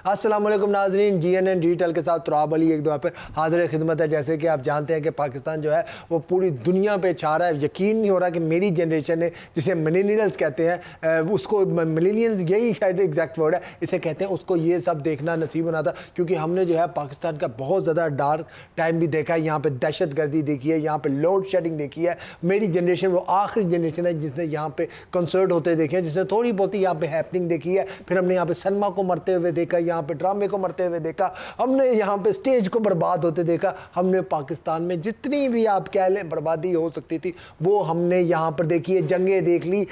السلام علیکم ناظرین، جی این این ڈیجیٹل کے ساتھ تراب علی ایک دفعہ پہ حاضر خدمت ہے۔ جیسے کہ آپ جانتے ہیں کہ پاکستان جو ہے وہ پوری دنیا پہ چھا رہا ہے۔ یقین نہیں ہو رہا کہ میری جنریشن نے، جسے ملینیلز کہتے ہیں، اس کو ملینیلز یہی شاید ایگزیکٹ ورڈ ہے اسے کہتے ہیں، اس کو یہ سب دیکھنا نصیب ہونا تھا، کیونکہ ہم نے جو ہے پاکستان کا بہت زیادہ ڈارک ٹائم بھی دیکھا ہے۔ یہاں پہ دہشت گردی دیکھی ہے، یہاں پہ لوڈ شیڈنگ دیکھی ہے۔ میری جنریشن وہ آخری جنریشن ہے جس نے یہاں پہ کنسرٹ ہوتے دیکھے ہیں، جس نے تھوڑی بہت یہاں پہ ہیپننگ دیکھی ہے۔ پھر ہم نے یہاں پہ سنما کو مرتے ہوئے دیکھا، یہاں پہ ڈرامے کو مرتے ہوئے دیکھا، ہم نے یہاں پہ سٹیج کو برباد ہوتے دیکھا۔ ہم نے پاکستان میں جتنی بھی آپ کہہ لیں بربادی ہو سکتی تھی وہ ہم نے یہاں پر دیکھی ہے۔ جنگیں دیکھ لی،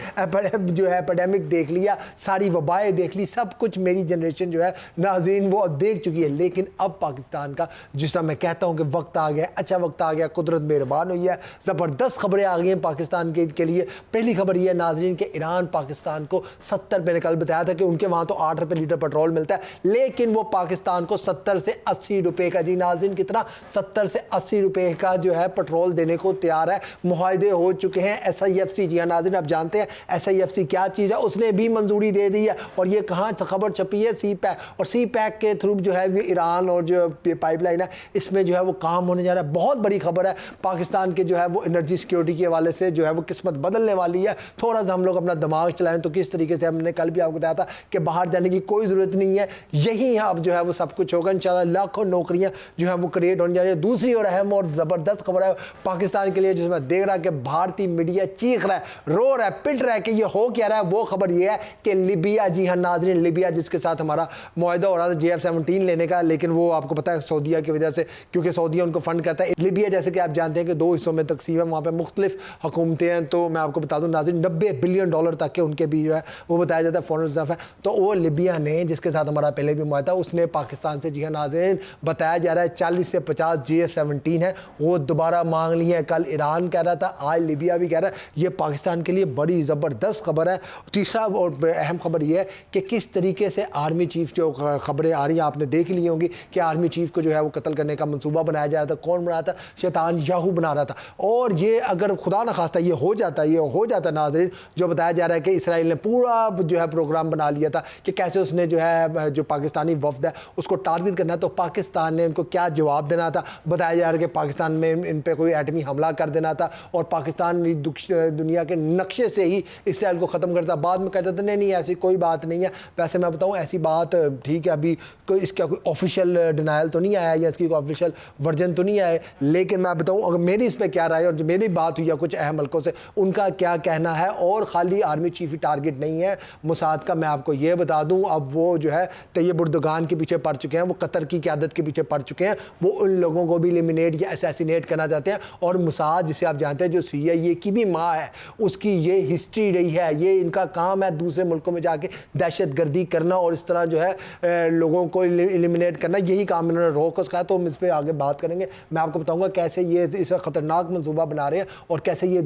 جو ہے ایپیڈیمک دیکھ لیا، ساری وبائیں دیکھ لی، سب کچھ میری جنریشن جو ہے ناظرین وہ دیکھ چکی ہے۔ لیکن اب پاکستان کا جس طرح میں کہتا ہوں کہ وقت آ گیا، اچھا وقت آ گیا، قدرت مہربان ہوئی ہے، زبردست خبریں آ گئی ہیں پاکستان کے لیے۔ پہلی خبر یہ ہے ناظرین کہ ایران پاکستان کو 70 میں نے کل بتایا تھا کہ ان کے وہاں تو 8 روپے لیٹر پیٹرول ملتا ہے، لیکن وہ پاکستان کو 70 سے 80 روپے کا، جی ناظرین کتنا، 70 سے 80 روپے کا جو ہے پیٹرول دینے کو تیار ہے۔ معاہدے ہو چکے ہیں۔ ایس آئی ایف سی، جی ہاں ناظرین آپ جانتے ہیں ایس آئی ایف سی کیا چیز ہے، اس نے بھی منظوری دے دی ہے۔ اور یہ کہاں خبر چھپی ہے؟ سی پیک، اور سی پیک کے تھرو جو ہے ایران اور جو پائپ لائن ہے اس میں جو ہے وہ کام ہونے جا رہا ہے۔ بہت بڑی خبر ہے پاکستان کے جو ہے وہ انرجی سیکیورٹی کے حوالے سے جو ہے وہ قسمت بدلنے والی ہے۔ تھوڑا سا ہم لوگ اپنا دماغ چلائیں تو کس طریقے سے، ہم نے کل بھی آپ کو بتایا تھا کہ باہر جانے کی کوئی ضرورت نہیں ہے، یہی اب جو ہے وہ سب کچھ ہوگا انشاءاللہ۔ لاکھوں نوکریاں جو ہیں وہ کریٹ ہونے جا رہی ہے۔ دوسری اور اہم اور زبردست خبر ہے پاکستان کے لیے، جس میں دیکھ رہا کہ بھارتی میڈیا چیخ رہا ہے، رو رہا ہے، پٹ رہا ہے کہ یہ ہو کیا رہا ہے۔ وہ خبر یہ ہے کہ لیبیا، جی ہاں ناظرین لیبیا جس کے ساتھ ہمارا معاہدہ ہو رہا تھا JF-17 لینے کا، لیکن وہ آپ کو پتا ہے سعودیہ کی وجہ سے، کیونکہ سعودیہ ان کو فنڈ کرتا ہے۔ لیبیا جیسے کہ آپ جانتے ہیں کہ 2 حصوں میں تقسیم ہے، وہاں پہ مختلف حکومتیں ہیں۔ تو میں آپ کو بتا دوں ناظرین $90 بلین تک کے ان کے بھی جو ہے وہ بتایا جاتا ہے فورن ریزرو ہے۔ تو وہ لیبیا نے، جس کے ساتھ ہمارا پہلے بھی معاہدہ، اس نے پاکستان سے، جی ہاں ناظرین بتایا جا رہا ہے 40 سے 50 JF-17 ہے وہ دوبارہ مانگ لی ہے۔ کل ایران کہہ رہا تھا، آج لیبیا بھی کہہ رہا ہے۔ یہ پاکستان کے لیے بڑی زبردست خبر ہے۔ تیسرا اور اہم خبر یہ ہے کہ کس طریقے سے آرمی چیف جو خبریں آ رہی ہیں آپ نے دیکھ لی ہوں گی کہ آرمی چیف کو جو ہے وہ قتل کرنے کا منصوبہ بنایا جا رہا تھا۔ کون بنا رہا تھا؟ شیطان یاہو بنا رہا تھا۔ اور یہ اگر خدا نخواستہ یہ ہو جاتا ناظرین، جو بتایا جا رہا ہے کہ اسرائیل نے پورا جو ہے پروگرام بنا لیا تھا کہ کیسے اس نے جو ہے جو پاکستانی وفد ہے اس کو ٹارگٹ کرنا ہے، تو پاکستان نے ان کو کیا جواب دینا تھا۔ بتایا جا رہا ہے کہ پاکستان میں ان پہ کوئی ایٹمی حملہ کر دینا تھا اور پاکستان دنیا کے نقشے سے ہی اسرائیل کو ختم کرتا۔ بعد میں کہتے تھے نہیں ایسی کوئی بات نہیں ہے۔ ویسے میں بتاؤں ایسی بات ٹھیک ہے، ابھی کوئی اس کا کوئی آفیشیل ڈینائل تو نہیں آیا یا اس کی کوئی آفیشیل ورژن تو نہیں آئے، لیکن میں بتاؤں اگر میری اس پہ کیا رائے اور جو میری بات ہوئی ہے کچھ اہم ملکوں سے ان کا کیا کہنا ہے۔ اور خالی آرمی چیف ہی ٹارگٹ نہیں ہے موساد کا، میں آپ کو یہ بتا دوں اب وہ جو ہے طیب اردگان کے پیچھے پڑ چکے ہیں، وہ قطر کی قیادت کے پیچھے پڑ چکے ہیں، وہ ان لوگوں کو بھی ایلیمینیٹ یا اسیسینیٹ کرنا چاہتے ہیں۔ اور موساد جسے آپ جانتے ہیں جو CIA کی بھی ماں ہے، اس کی یہ ہسٹری رہی ہے، یہ ان کا کام ہے دوسرے ملکوں میں جا کے دہشت گردی کرنا اور اس طرح جو ہے لوگوں کو ایلیمینیٹ کرنا، یہی کام انہوں نے روک اس کا ہے۔ تو ہم اس پہ آگے بات کریں گے، میں آپ کو بتاؤں گا کیسے یہ اس خطرناک منصوبہ بنا رہے ہیں اور کیسے یہ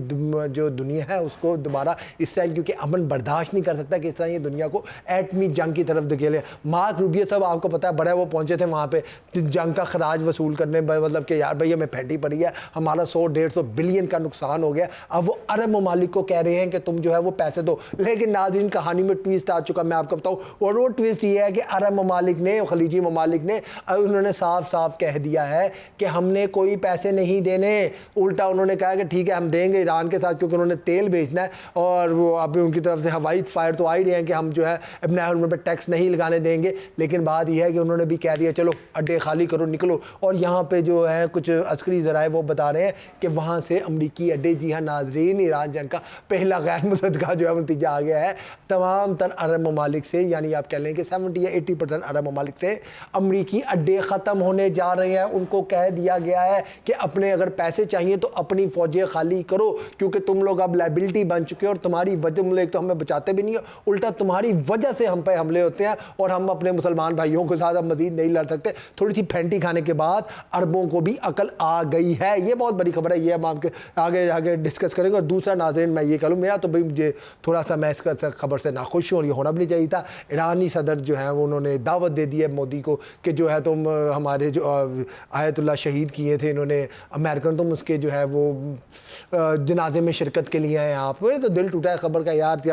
جو دنیا ہے اس کو دوبارہ اسرائیل کیونکہ امن برداشت نہیں کر سکتا کہ اس طرح یہ دنیا کو ایٹمی جنگ کی طرف دھکیلے۔ مارک روبیو صاحب آپ کو پتا ہے بڑے وہ پہنچے تھے وہاں پہ جنگ کا خراج وصول کرنے، مطلب کہ یار بھائی ہمیں پھیٹی پڑی ہے، ہمارا 100-150 بلین کا نقصان ہو گیا۔ اب وہ عرب ممالک کو کہہ رہے ہیں کہ تم جو ہے وہ پیسے دو، لیکن ناظرین کہانی میں ٹویسٹ آ چکا، میں آپ کو بتاؤں۔ اور وہ ٹویسٹ یہ ہے کہ عرب ممالک نے، خلیجی ممالک نے، انہوں نے صاف صاف کہہ دیا ہے کہ ہم نے کوئی پیسے نہیں دینے۔ الٹا انہوں نے کہا کہ ٹھیک ہے ہم دیں گے ایران کے ساتھ، کیونکہ انہوں نے تیل بیچنا ہے اور وہ اب ان کی طرف سے ہوائی فائر تو آ ہی رہے ہیں کہ ہم جو ہے ابن حرم پہ ٹیکس نہیں لگانے دیں گے۔ لیکن بات یہ ہے کہ انہوں نے بھی کہہ دیا چلو اڈے خالی کرو نکلو۔ اور یہاں پہ جو ہے کچھ عسکری ذرائع وہ بتا رہے ہیں کہ وہاں سے امریکی اڈے، جی ہاں ناظرین ایران جنگ کا پہلا غیر مصدقہ جو ہے نتیجہ آ گیا ہے۔ تمام تر عرب ممالک سے، یعنی آپ کہہ لیں کہ 70 یا 80% عرب ممالک سے امریکی اڈے ختم ہونے جا رہے ہیں۔ ان کو کہہ دیا گیا ہے کہ اپنے اگر پیسے چاہیے تو اپنی فوجیں خالی کرو، کیونکہ تم لوگ اب لائبلٹی بن چکے اور تمہاری وجہ ایک تو ہمیں بچاتے بھی نہیں ہو، الٹا تمہاری وجہ سے ہم پہ حملے ہوتے ہیں اور ہم اپنے مسلمان بھائیوں کے ساتھ اب مزید نہیں لڑ سکتے۔ تھوڑی سی پھینٹی کھانے کے بعد عربوں کو بھی عقل آ گئی ہے۔ یہ بہت بڑی خبر ہے، یہ ہم آپ کے آگے ڈسکس کریں گے۔ اور دوسرا ناظرین میں یہ کہوں، میرا تو بھائی مجھے تھوڑا سا میں اس خبر سے ناخوش ہوں اور یہ ہونا بھی نہیں چاہیے تھا۔ ایرانی صدر جو ہیں انہوں نے دعوت دے دی ہے مودی کو کہ جو ہے تم ہمارے جو آیت اللہ شہید کیے تھے انہوں نے امریکن، تم اس کے جو ہے وہ جنازے میں شرکت کے لیے ہیں آپ۔ میرے تو دل ٹوٹا ہے خبر کا یار،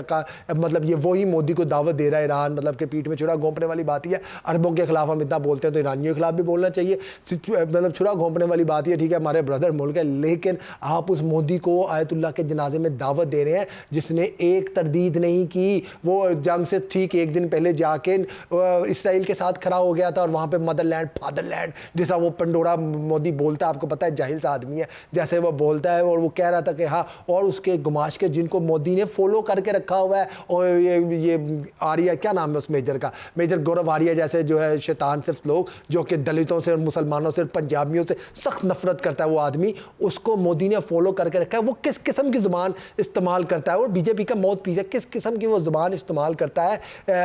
مطلب یہ وہی مودی کو دعوت دے رہا ہے ایران، مطلب کہ پیٹھ میں چھڑا گھونپنے والی والی بات ہی ہے. عربوں کے خلاف ہم اتنا بولتے ہیں تو ایرانیوں کے خلاف بھی بولنا چاہیے. مطلب چھرا گھونپنے والی بات ہی ہے, ٹھیک ہے ہمارے بردر ملک ہے, لیکن آپ اس مودی کو آیت اللہ کے جنازے میں دعوت دے رہے ہیں جس نے ایک تردید نہیں کی. وہ جنگ سے ٹھیک ایک دن پہلے جا کے اسرائیل کے ساتھ کھڑا ہو گیا تھا, اور وہاں پہ مدر لینڈ فادر لینڈ جس طرح وہ پنڈورا مودی بولتا ہے, آپ کو پتہ ہے جاہل سا آدمی ہے, جیسے وہ بولتا ہے, اور وہ کہہ رہا تھا کہ ہاں, اور اس کے گماش کے جن کو مودی نے فالو کر کے رکھا ہوا ہے, اور یہ آریہ کیا نام ہے اس میجر کا, میجر گورو آریہ جیسے جو ہے شیطان صرف لوگ جو کہ دلتوں سے اور مسلمانوں سے اور پنجابیوں سے سخت نفرت کرتا ہے, وہ آدمی اس کو مودی نے فالو کر کے رکھا ہے. وہ کس قسم کی زبان استعمال کرتا ہے, اور بی جے پی کا موت پیچھے کس قسم کی وہ زبان استعمال کرتا ہے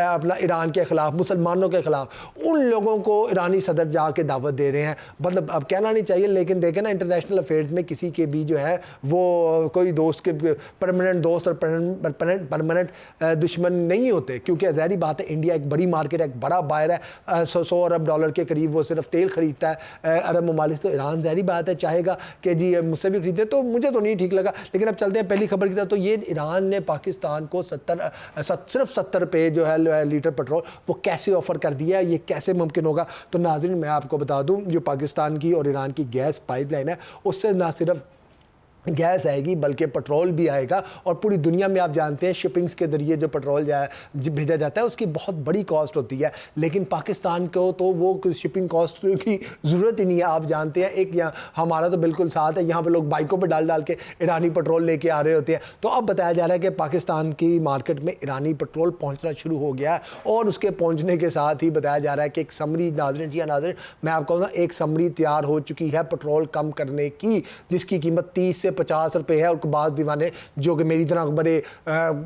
اپنا ایران کے خلاف, مسلمانوں کے خلاف. ان لوگوں کو ایرانی صدر جا کے دعوت دے رہے ہیں. مطلب اب کہنا نہیں چاہیے, لیکن دیکھیں نا انٹرنیشنل افیئرز میں کسی کے بھی جو ہے وہ کوئی دوست کے پرماننٹ دوست اور پرماننٹ دشمن نہیں ہوتے, کیونکہ ظاہری بات ہے انڈیا ایک بڑی مارکیٹ ہے, ایک بڑا بائر ہے, 100 ارب ڈالر کے قریب وہ صرف تیل خریدتا ہے عرب ممالک. تو ایران ظاہری بات ہے چاہے گا کہ جی مجھ سے بھی خریدے, تو مجھے تو نہیں ٹھیک لگا. لیکن اب چلتے ہیں پہلی خبر کی طرف. تو یہ ایران نے پاکستان کو صرف 70 پہ جو ہے لیٹر پیٹرول وہ کیسے آفر کر دیا ہے, یہ کیسے ممکن ہوگا؟ تو ناظرین میں آپ کو بتا دوں, جو پاکستان کی اور ایران کی گیس پائپ لائن ہے اس سے نہ صرف گیس آئے گی بلکہ پٹرول بھی آئے گا. اور پوری دنیا میں آپ جانتے ہیں شپنگز کے ذریعے جو پٹرول بھیجا جاتا ہے اس کی بہت بڑی کاسٹ ہوتی ہے, لیکن پاکستان کو تو وہ شپنگ کاسٹ کی ضرورت ہی نہیں ہے. آپ جانتے ہیں ایک یہاں ہمارا تو بالکل ساتھ ہے, یہاں پہ لوگ بائکوں پہ ڈال کے ایرانی پٹرول لے کے آ رہے ہوتے ہیں. تو اب بتایا جا رہا ہے کہ پاکستان کی مارکیٹ میں ایرانی پٹرول پہنچنا شروع ہو گیا ہے, اور اس کے پہنچنے کے ساتھ ہی بتایا جا رہا ہے کہ ایک سمری, ناظرین جی ناظرین میں آپ کو ایک سمری تیار ہو چکی ہے پٹرول کم کرنے کی, جس کی قیمت 30 سے 50 روپے ہے. اور بعض دیوانے جو کہ میری طرح بڑے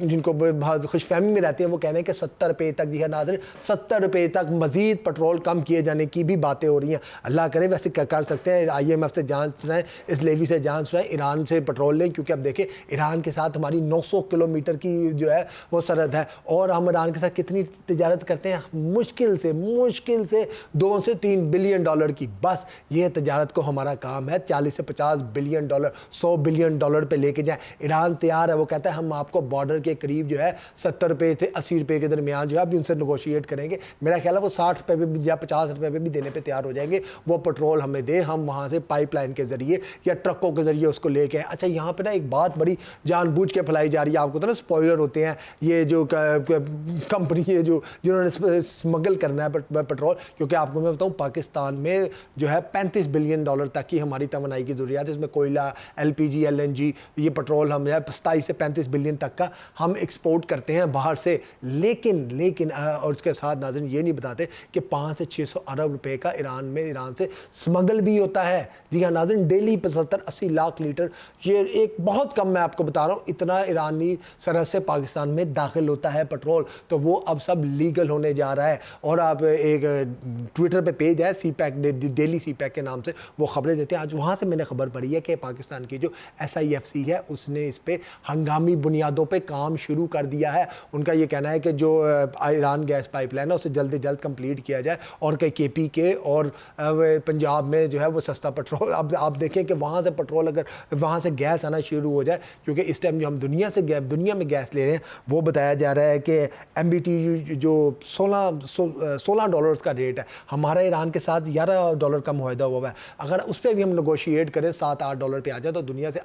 جن کو بہت خوش فہمی میں رہتے ہیں وہ کہہ رہے ہیں کہ 70 روپے تک جی ہے ناظرین, 70 روپے تک مزید پٹرول کم کیے جانے کی بھی باتیں ہو رہی ہیں. اللہ کرے ویسے کر سکتے ہیں, IMF سے جانچ رہے ہیں, اس لیوی سے جانچ رہے ہیں, ایران سے پٹرول لیں, کیونکہ اب دیکھیں ایران کے ساتھ ہماری 900 کلومیٹر کی جو ہے وہ سرحد ہے, اور ہم ایران کے ساتھ کتنی تجارت کرتے ہیں, مشکل سے 2 سے 3 بلین ڈالر کی. بس یہ تجارت کو ہمارا کام ہے 40 سے 50 بلین ڈالر, 100 بلین ڈالر پہ لے کے جائیں. ایران تیار ہے, وہ کہتا ہے ہم آپ کو بارڈر کے قریب جو ہے 70 روپے سے 80 روپے کے درمیان جو ہے ابھی ان سے نیگوشیٹ کریں گے. میرا خیال ہے وہ 60 روپے پہ بھی یا 50 روپے پہ بھی دینے پہ تیار ہو جائیں گے. وہ پٹرول ہمیں دے, ہم وہاں سے پائپ لائن کے ذریعے یا ٹرکوں کے ذریعے اس کو لے کے آئیں. اچھا یہاں پہ نا ایک بات بڑی جان بوجھ کے پھیلائی جا رہی ہے, آپ کو تو نا اسپوائلر ہوتے ہیں یہ جو کمپنی ہے جنہوں نے اسمگل کرنا ہے پٹرول, کیونکہ آپ کو میں بتاؤں پاکستان میں جو ہے 35 بلین ڈالر تک کی ہماری توانائی کی ضروریات ہے, اس میں کوئلہ, LPG, LNG, یہ پٹرول ہم 27 سے 35 بلین تک کا ہم ایکسپورٹ کرتے ہیں باہر سے. لیکن اور اس کے ساتھ ناظرین یہ نہیں بتاتے کہ 500 سے 600 ارب روپے کا ایران سے سمگل بھی ہوتا ہے. جی ہاں ناظرین, ڈیلی 75-80 لاکھ لیٹر, یہ ایک بہت کم میں آپ کو بتا رہا ہوں, اتنا ایرانی سرحد سے پاکستان میں داخل ہوتا ہے پٹرول. تو وہ اب سب لیگل ہونے جا رہا ہے. اور آپ ایک ٹویٹر پہ پیج ہے سی پیک, ڈیلی سی پیک کے نام سے, وہ خبریں دیتے ہیں. آج وہاں سے میں نے خبر پڑھی ہے کہ پاکستان کی جو SIFC ہے اس نے اس پہ ہنگامی بنیادوں پہ کام شروع کر دیا ہے. ان کا یہ کہنا ہے کہ جو ایران گیس پائپ لائن ہے اسے جلد از جلد کمپلیٹ کیا جائے, اور کہ KPK اور پنجاب میں جو ہے وہ سستا پٹرول. اب آپ دیکھیں کہ وہاں سے پٹرول اگر وہاں سے گیس آنا شروع ہو جائے, کیونکہ اس ٹائم جو ہم دنیا میں گیس لے رہے ہیں وہ بتایا جا رہا ہے کہ MBTU جو $16 کا ریٹ ہے, ہمارا ایران کے ساتھ $11 کا معاہدہ ہوا ہے. اگر اس پہ بھی ہم نیگوشیٹ کریں $7-8 پہ آ جائے تو دنیا سے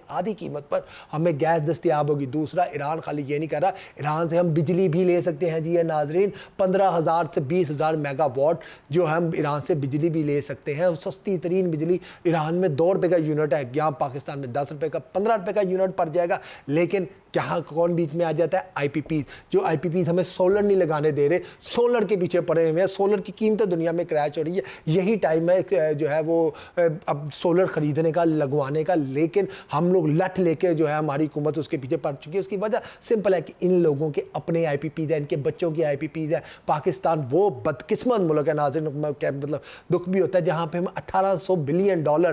آدھی قیمت پر ہمیں گیس دستیاب ہوگی. دوسرا, ایران خالی یہ نہیں کر رہا, ایران سے ہم بجلی بھی لے سکتے ہیں. جی ناظرین, 15,000 سے 20,000 میگا واٹ جو ہم ایران سے بجلی بھی لے سکتے ہیں. سستی ترین بجلی ایران میں 2 روپے کا یونٹ ہے, یہاں پاکستان میں 10 روپے کا 15 روپے کا یونٹ پڑ جائے گا. لیکن کہاں کون بیچ میں آ جاتا ہے؟ IPPs. جو IPPs ہمیں سولر نہیں لگانے دے رہے, سولر کے پیچھے پڑے ہوئے ہیں. سولر کی قیمتیں دنیا میں کریش ہو رہی ہے. یہی ٹائم ہے جو ہے وہ اب سولر خریدنے کا, لگوانے کا. لیکن ہم لوگ لٹ لے کے جو ہے ہماری حکومت اس کے پیچھے پڑ چکی ہے. اس کی وجہ سمپل ہے کہ ان لوگوں کے اپنے IPPs ہیں, ان کے بچوں کی IPPs ہیں. پاکستان وہ بدقسمت ملک ہے ناظرین, مطلب دکھ بھی ہوتا ہے, جہاں پہ ہم 1800 بلین ڈالر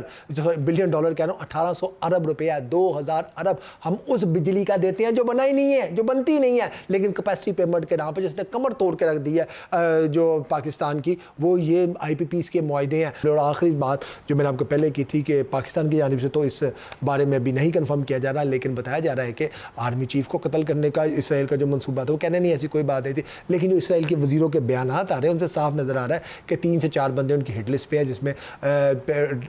کہہ رہا ہوں, 1800 ارب روپیہ, 2000 ارب ہم اس بجلی کا دیتے دیتے ہیں جو بنا ہی نہیں ہے, جو بنتی نہیں ہے, لیکن کیپیسٹی پیمنٹ کے نام پہ جس نے کمر توڑ کے رکھ دی ہے جو پاکستان کی, وہ یہ آئی پی پیز کے معاہدے ہیں. اور آخری بات جو میں نے آپ کو پہلے کی تھی کہ پاکستان کی جانب سے تو اس بارے میں ابھی نہیں کنفرم کیا جا رہا, لیکن بتایا جا رہا ہے کہ آرمی چیف کو قتل کرنے کا اسرائیل کا جو منصوبہ تھا, وہ کہنے نہیں ایسی کوئی بات نہیں تھی, لیکن جو اسرائیل کے وزیروں کے بیانات آ رہے ہیں ان سے صاف نظر آ رہا ہے کہ 3 سے 4 بندے ان کی ہٹ لسٹ پہ ہیں, جس میں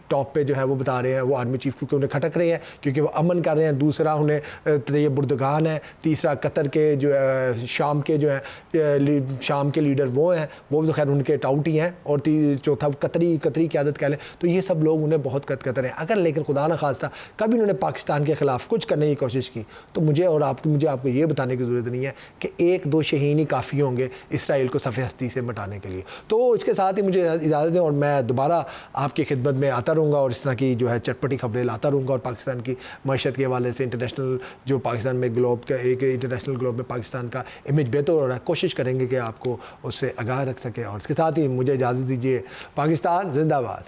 ٹاپ پہ جو ہے وہ بتا رہے ہیں وہ آرمی چیف, کیونکہ انہیں کھٹک رہے ہیں, کیونکہ وہ امن کر رہے ہیں. دوسرا انہیں طیب اردگان ہے. تیسرا قطر کے جو شام کے جو ہیں شام کے لیڈر وہ ہیں, وہ بھی خیر ان کے ٹاؤٹ ہی ہیں. اور چوتھا قطری قیادت کہہ لیں. تو یہ سب لوگ انہیں بہت قطر ہیں. اگر لیکن خدا نہ خواستہ کبھی انہوں نے پاکستان کے خلاف کچھ کرنے کی کوشش کی تو مجھے آپ کو یہ بتانے کی ضرورت نہیں ہے کہ 1-2 شہین ہی کافی ہوں گے اسرائیل کو صفحہ ہستی سے مٹانے کے لیے. تو اس کے ساتھ ہی مجھے اجازت دیں, اور میں دوبارہ آپ کی خدمت میں آتا رہوں گا اور اس طرح کی جو ہے چٹپٹی خبریں لاتا رہوں گا, اور پاکستان کی معیشت کے حوالے سے انٹرنیشنل جو پاکستان میں گلوب کا ایک انٹرنیشنل گلوب میں پاکستان کا امیج بہتر ہو رہا ہے, کوشش کریں گے کہ آپ کو اس سے آگاہ رکھ سکیں. اور اس کے ساتھ ہی مجھے اجازت دیجیے. پاکستان زندہ باد.